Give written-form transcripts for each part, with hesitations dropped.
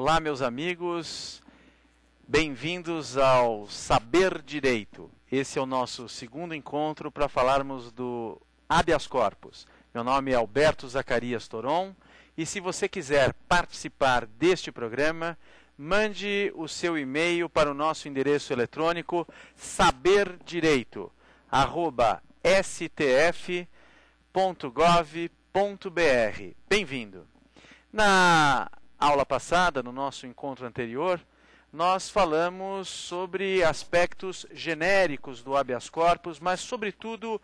Olá, meus amigos, bem-vindos ao Saber Direito. Esse é o nosso segundo encontro para falarmos do habeas corpus. Meu nome é Alberto Zacarias Toron e se você quiser participar deste programa, mande o seu e-mail para o nosso endereço eletrônico saberdireito@stf.gov.br. Bem-vindo! Na aula passada, no nosso encontro anterior, nós falamos sobre aspectos genéricos do habeas corpus, mas, sobretudo,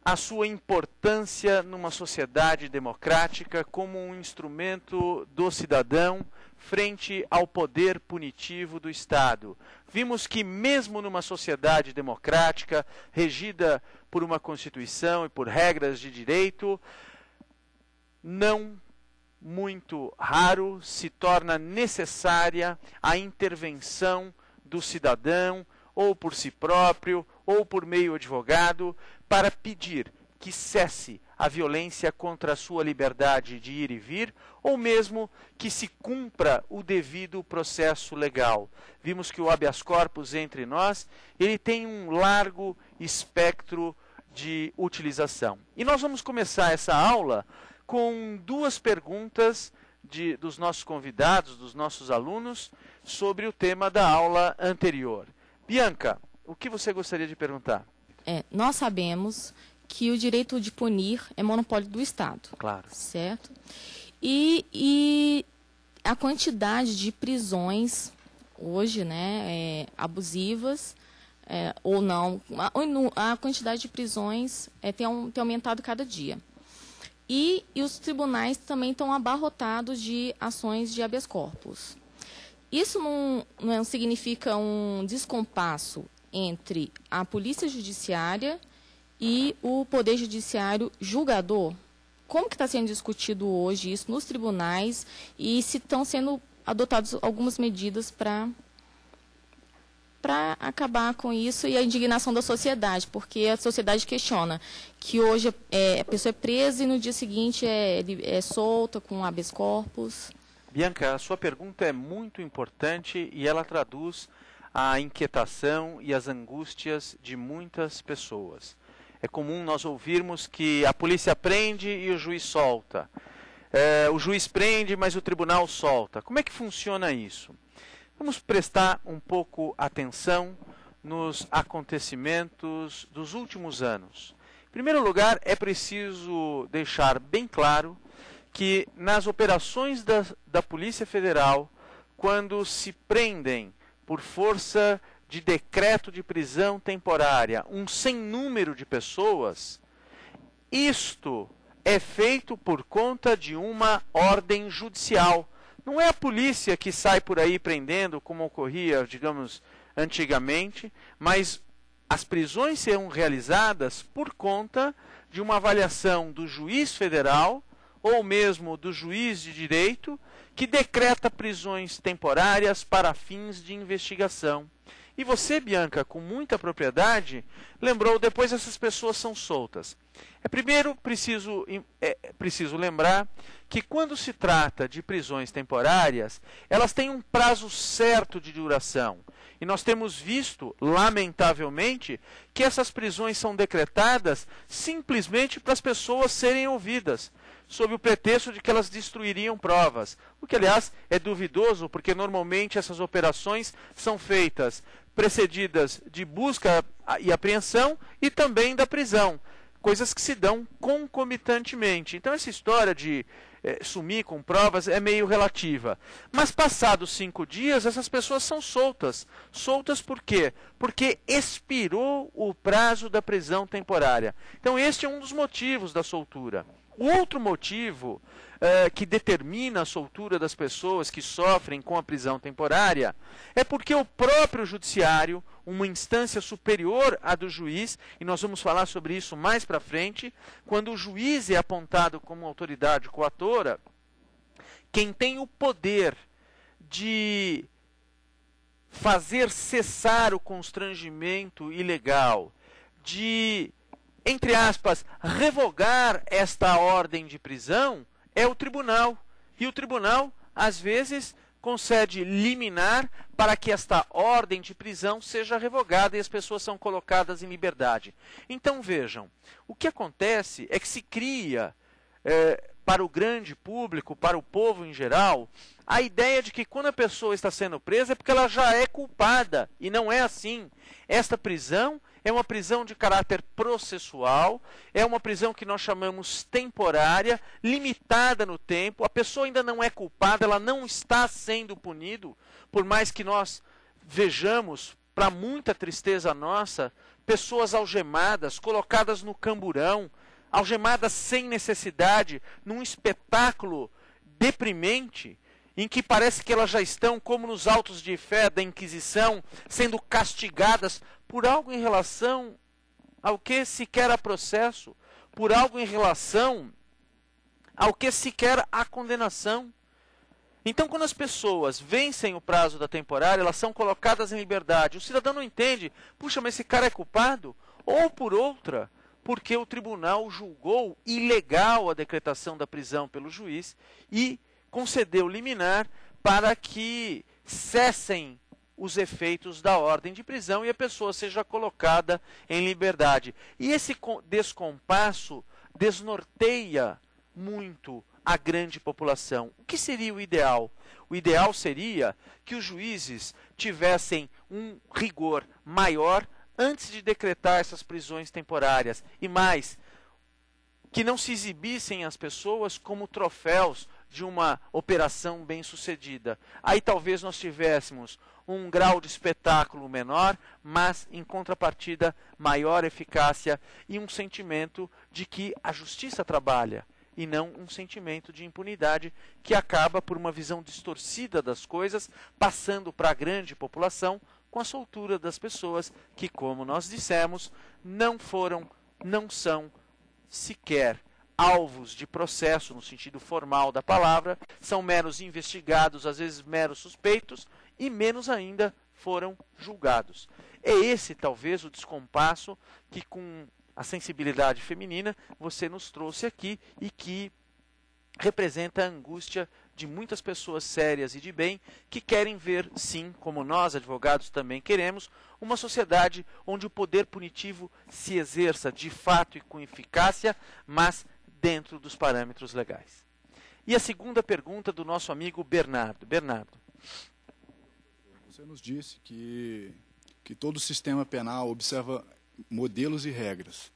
a sua importância numa sociedade democrática como um instrumento do cidadão frente ao poder punitivo do Estado. Vimos que, mesmo numa sociedade democrática, regida por uma Constituição e por regras de direito, não muito raro se torna necessária a intervenção do cidadão, ou por si próprio, ou por meio advogado, para pedir que cesse a violência contra a sua liberdade de ir e vir, ou mesmo que se cumpra o devido processo legal. Vimos que o habeas corpus entre nós, ele tem um largo espectro de utilização. E nós vamos começar essa aula com duas perguntas dos nossos convidados, dos nossos alunos, sobre o tema da aula anterior. Bianca, o que você gostaria de perguntar? Nós sabemos que o direito de punir é monopólio do Estado. Claro. Certo? E a quantidade de prisões hoje, abusivas, ou não, a quantidade de prisões tem aumentado cada dia. E os tribunais também estão abarrotados de ações de habeas corpus. Isso não significa um descompasso entre a polícia judiciária e o poder judiciário julgador? Como que está sendo discutido hoje isso nos tribunais e se estão sendo adotadas algumas medidas para acabar com isso e a indignação da sociedade, porque a sociedade questiona que hoje a pessoa é presa e no dia seguinte é solta com habeas corpus. Bianca, a sua pergunta é muito importante e ela traduz a inquietação e as angústias de muitas pessoas. É comum nós ouvirmos que a polícia prende e o juiz solta. O juiz prende, mas o tribunal solta. Como é que funciona isso? Vamos prestar um pouco atenção nos acontecimentos dos últimos anos. Em primeiro lugar, é preciso deixar bem claro que nas operações da Polícia Federal, quando se prendem por força de decreto de prisão temporária um sem número de pessoas, isto é feito por conta de uma ordem judicial. Não é a polícia que sai por aí prendendo, como ocorria, digamos, antigamente, mas as prisões serão realizadas por conta de uma avaliação do juiz federal ou mesmo do juiz de direito que decreta prisões temporárias para fins de investigação. E você, Bianca, com muita propriedade, lembrou, depois essas pessoas são soltas. Primeiro, preciso lembrar que quando se trata de prisões temporárias, elas têm um prazo certo de duração. E nós temos visto, lamentavelmente, que essas prisões são decretadas simplesmente para as pessoas serem ouvidas, sob o pretexto de que elas destruiriam provas. O que, aliás, é duvidoso, porque normalmente essas operações são feitas precedidas de busca e apreensão e também da prisão. Coisas que se dão concomitantemente. Então, essa história de sumir com provas é meio relativa. Mas, passados 5 dias, essas pessoas são soltas. Soltas por quê? Porque expirou o prazo da prisão temporária. Então, este é um dos motivos da soltura. O outro motivo que determina a soltura das pessoas que sofrem com a prisão temporária é porque o próprio judiciário, uma instância superior à do juiz, e nós vamos falar sobre isso mais para frente, quando o juiz é apontado como autoridade coatora, quem tem o poder de fazer cessar o constrangimento ilegal, de, entre aspas, revogar esta ordem de prisão, é o tribunal. E o tribunal, às vezes, concede liminar para que esta ordem de prisão seja revogada e as pessoas são colocadas em liberdade. Então vejam, o que acontece é que se cria para o grande público, para o povo em geral, a ideia de que quando a pessoa está sendo presa é porque ela já é culpada, e não é assim. Esta prisão é uma prisão de caráter processual, é uma prisão que nós chamamos temporária, limitada no tempo, a pessoa ainda não é culpada, ela não está sendo punido, por mais que nós vejamos, para muita tristeza nossa, pessoas algemadas, colocadas no camburão, algemadas sem necessidade, num espetáculo deprimente, em que parece que elas já estão, como nos autos de fé da Inquisição, sendo castigadas por algo em relação ao que sequer há processo, por algo em relação ao que sequer há condenação. Então, quando as pessoas vencem o prazo da temporária, elas são colocadas em liberdade. O cidadão não entende, puxa, mas esse cara é culpado? Ou por outra, porque o tribunal julgou ilegal a decretação da prisão pelo juiz e concedeu liminar para que cessem os efeitos da ordem de prisão e a pessoa seja colocada em liberdade. E esse descompasso desnorteia muito a grande população. O que seria o ideal? O ideal seria que os juízes tivessem um rigor maior antes de decretar essas prisões temporárias. E mais, que não se exibissem as pessoas como troféus de uma operação bem-sucedida. Aí talvez nós tivéssemos um grau de espetáculo menor, mas em contrapartida maior eficácia e um sentimento de que a justiça trabalha e não um sentimento de impunidade que acaba por uma visão distorcida das coisas, passando para a grande população com a soltura das pessoas que, como nós dissemos, não são sequer alvos de processo no sentido formal da palavra, são meros investigados, às vezes meros suspeitos, e menos ainda foram julgados. É esse talvez o descompasso que, com a sensibilidade feminina, você nos trouxe aqui e que representa a angústia de muitas pessoas sérias e de bem que querem ver, sim, como nós advogados também queremos, uma sociedade onde o poder punitivo se exerça de fato e com eficácia, mas dentro dos parâmetros legais. E a segunda pergunta do nosso amigo Bernardo. Bernardo. Você nos disse que todo sistema penal observa modelos e regras,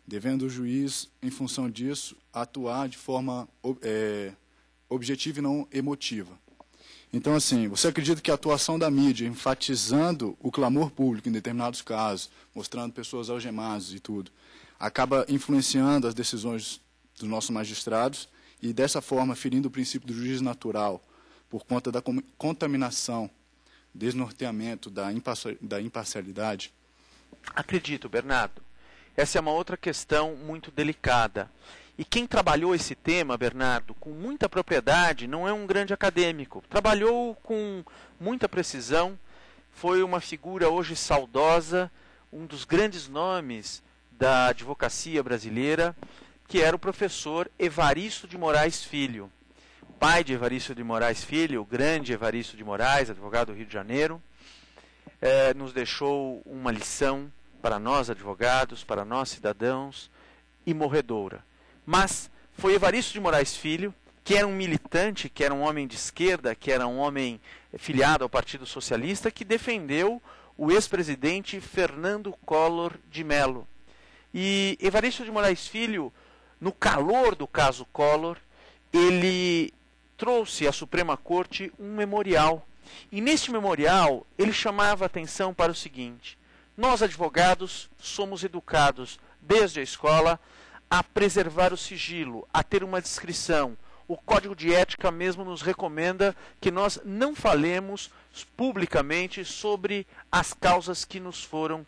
devendo o juiz, em função disso, atuar de forma objetiva e não emotiva. Então, assim, você acredita que a atuação da mídia, enfatizando o clamor público em determinados casos, mostrando pessoas algemadas e tudo, acaba influenciando as decisões dos nossos magistrados e, dessa forma, ferindo o princípio do juízo natural por conta da contaminação, desnorteamento da imparcialidade? Acredito, Bernardo. Essa é uma outra questão muito delicada. E quem trabalhou esse tema, Bernardo, com muita propriedade, não é um grande acadêmico. Trabalhou com muita precisão, foi uma figura hoje saudosa, um dos grandes nomes da advocacia brasileira, que era o professor Evaristo de Moraes Filho. Pai de Evaristo de Moraes Filho, o grande Evaristo de Moraes, advogado do Rio de Janeiro, nos deixou uma lição para nós advogados, para nós cidadãos, imorredoura. Mas foi Evaristo de Moraes Filho, que era um militante, que era um homem de esquerda, que era um homem filiado ao Partido Socialista, que defendeu o ex-presidente Fernando Collor de Mello. E Evaristo de Moraes Filho, no calor do caso Collor, ele trouxe à Suprema Corte um memorial. E neste memorial, ele chamava a atenção para o seguinte: nós, advogados, somos educados desde a escola a preservar o sigilo, a ter uma discrição. O Código de Ética mesmo nos recomenda que nós não falemos publicamente sobre as causas que nos foram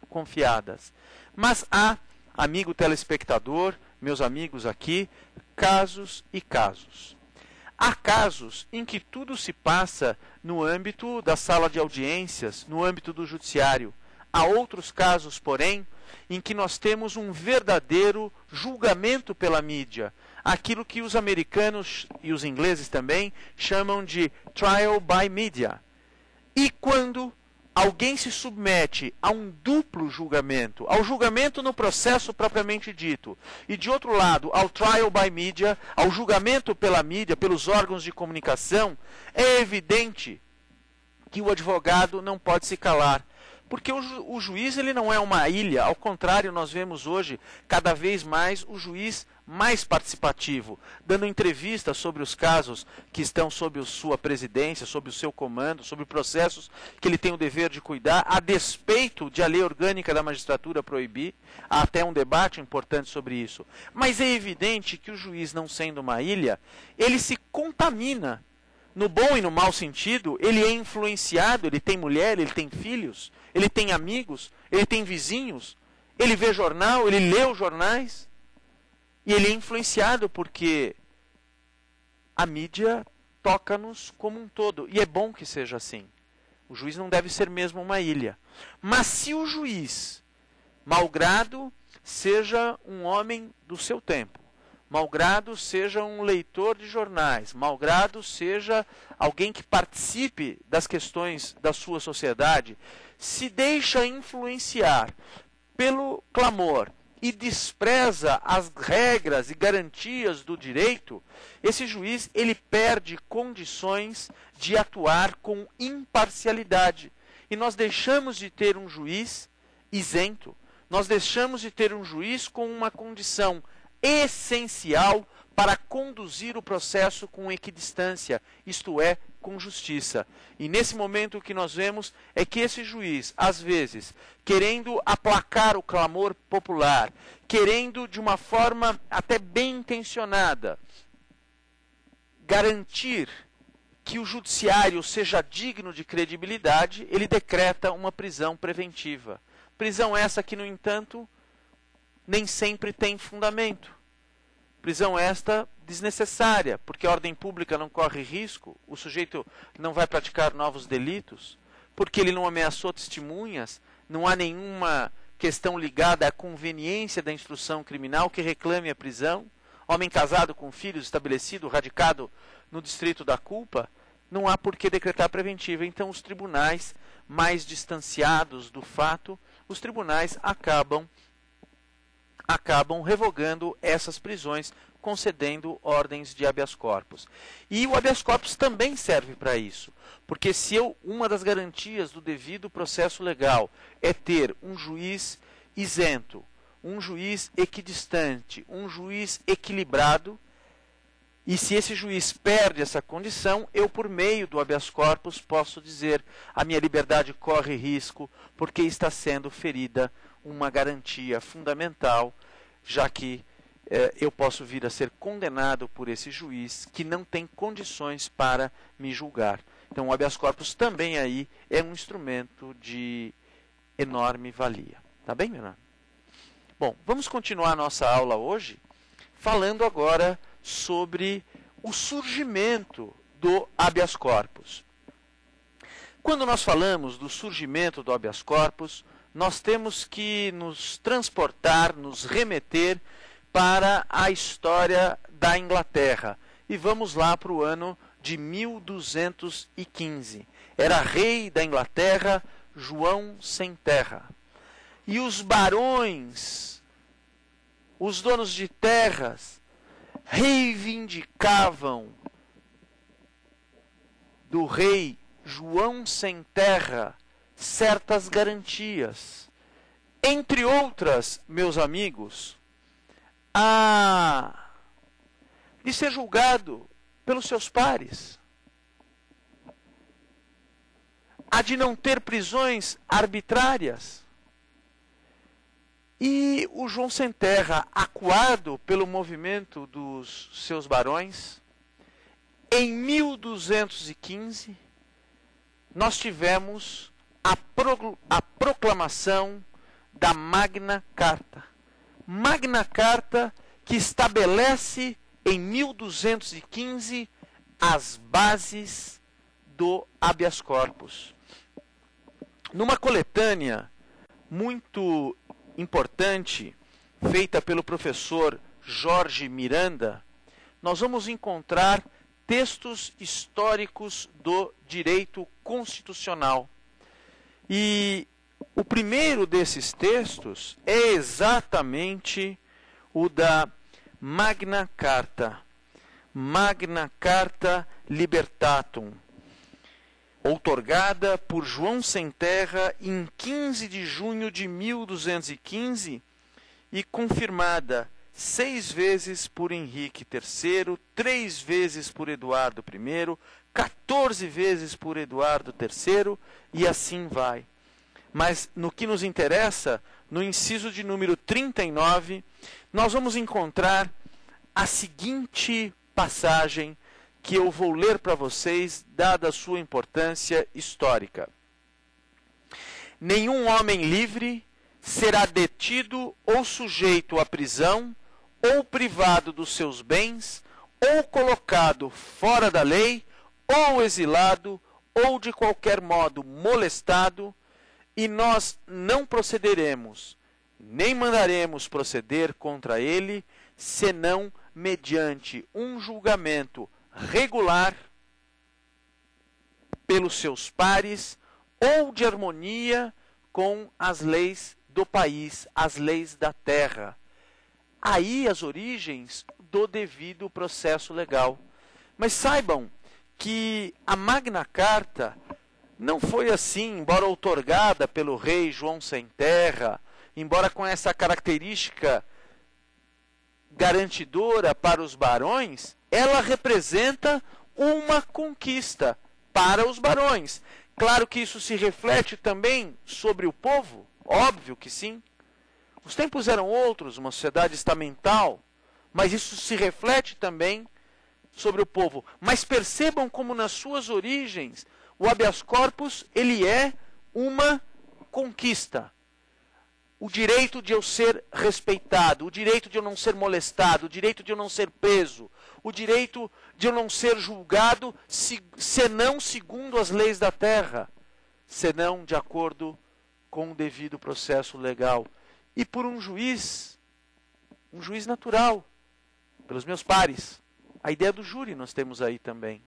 confiadas. Mas há, amigo telespectador, meus amigos aqui, casos e casos. Há casos em que tudo se passa no âmbito da sala de audiências, no âmbito do judiciário. Há outros casos, porém, em que nós temos um verdadeiro julgamento pela mídia, aquilo que os americanos e os ingleses também chamam de trial by media. E quando alguém se submete a um duplo julgamento, ao julgamento no processo propriamente dito, e de outro lado, ao trial by media, ao julgamento pela mídia, pelos órgãos de comunicação, é evidente que o advogado não pode se calar. Porque o juiz ele não é uma ilha, ao contrário, nós vemos hoje cada vez mais o juiz mais participativo, dando entrevistas sobre os casos que estão sob sua presidência, sob o seu comando, sobre processos que ele tem o dever de cuidar, a despeito de a lei orgânica da magistratura proibir. Há até um debate importante sobre isso. Mas é evidente que o juiz, não sendo uma ilha, ele se contamina. No bom e no mau sentido, ele é influenciado, ele tem mulher, ele tem filhos, ele tem amigos, ele tem vizinhos, ele vê jornal, ele lê os jornais, e ele é influenciado porque a mídia toca-nos como um todo, e é bom que seja assim. O juiz não deve ser mesmo uma ilha. Mas se o juiz, malgrado seja um homem do seu tempo, malgrado seja um leitor de jornais, malgrado seja alguém que participe das questões da sua sociedade, se deixa influenciar pelo clamor e despreza as regras e garantias do direito, esse juiz ele perde condições de atuar com imparcialidade. E nós deixamos de ter um juiz isento, nós deixamos de ter um juiz com uma condição essencial para conduzir o processo com equidistância, isto é, com justiça. E nesse momento o que nós vemos é que esse juiz, às vezes, querendo aplacar o clamor popular, querendo de uma forma até bem intencionada, garantir que o judiciário seja digno de credibilidade, ele decreta uma prisão preventiva. Prisão essa que, no entanto, nem sempre tem fundamento. Prisão esta desnecessária, porque a ordem pública não corre risco, o sujeito não vai praticar novos delitos, porque ele não ameaçou testemunhas, não há nenhuma questão ligada à conveniência da instrução criminal que reclame a prisão. Homem casado com filhos, estabelecido, radicado no distrito da culpa, não há por que decretar preventiva. Então os tribunais mais distanciados do fato, os tribunais acabam revogando essas prisões, concedendo ordens de habeas corpus. E o habeas corpus também serve para isso, porque se uma das garantias do devido processo legal é ter um juiz isento, um juiz equidistante, um juiz equilibrado, e se esse juiz perde essa condição, eu, por meio do habeas corpus, posso dizer: a minha liberdade corre risco, porque está sendo ferida uma garantia fundamental, já que eu posso vir a ser condenado por esse juiz que não tem condições para me julgar. Então o habeas corpus também aí é um instrumento de enorme valia. Tá bem, meu irmão? Bom, vamos continuar a nossa aula hoje falando agora sobre o surgimento do habeas corpus. Quando nós falamos do surgimento do habeas corpus, nós temos que nos transportar, nos remeter para a história da Inglaterra. E vamos lá para o ano de 1215. Era rei da Inglaterra João Sem Terra. E os barões, os donos de terras, reivindicavam do rei João Sem Terra certas garantias. Entre outras, meus amigos, de ser julgado pelos seus pares, a de não ter prisões arbitrárias. E o João Sem Terra, acuado pelo movimento dos seus barões, em 1215, nós tivemos a proclamação da Magna Carta. Magna Carta que estabelece em 1215 as bases do habeas corpus. Numa coletânea muito importante, feita pelo professor Jorge Miranda, nós vamos encontrar textos históricos do direito constitucional. E o primeiro desses textos é exatamente o da Magna Carta, Magna Carta Libertatum, outorgada por João Sem Terra em 15 de junho de 1215 e confirmada 6 vezes por Henrique III, 3 vezes por Eduardo I, 14 vezes por Eduardo III e assim vai. Mas no que nos interessa, no inciso de número 39, nós vamos encontrar a seguinte passagem que eu vou ler para vocês, dada a sua importância histórica. Nenhum homem livre será detido ou sujeito à prisão, ou privado dos seus bens, ou colocado fora da lei, ou exilado, ou de qualquer modo molestado, e nós não procederemos, nem mandaremos proceder contra ele, senão mediante um julgamento regular pelos seus pares ou de harmonia com as leis do país, as leis da terra. Aí as origens do devido processo legal. Mas saibam que a Magna Carta não foi assim, embora outorgada pelo rei João Sem Terra, embora com essa característica garantidora para os barões, ela representa uma conquista para os barões. Claro que isso se reflete também sobre o povo, óbvio que sim. Os tempos eram outros, uma sociedade estamental, mas isso se reflete também sobre o povo. Mas percebam como nas suas origens o habeas corpus ele é uma conquista. O direito de eu ser respeitado, o direito de eu não ser molestado, o direito de eu não ser preso, o direito de eu não ser julgado senão segundo as leis da terra, senão de acordo com o devido processo legal. E por um juiz natural, pelos meus pares. A ideia do júri nós temos aí também.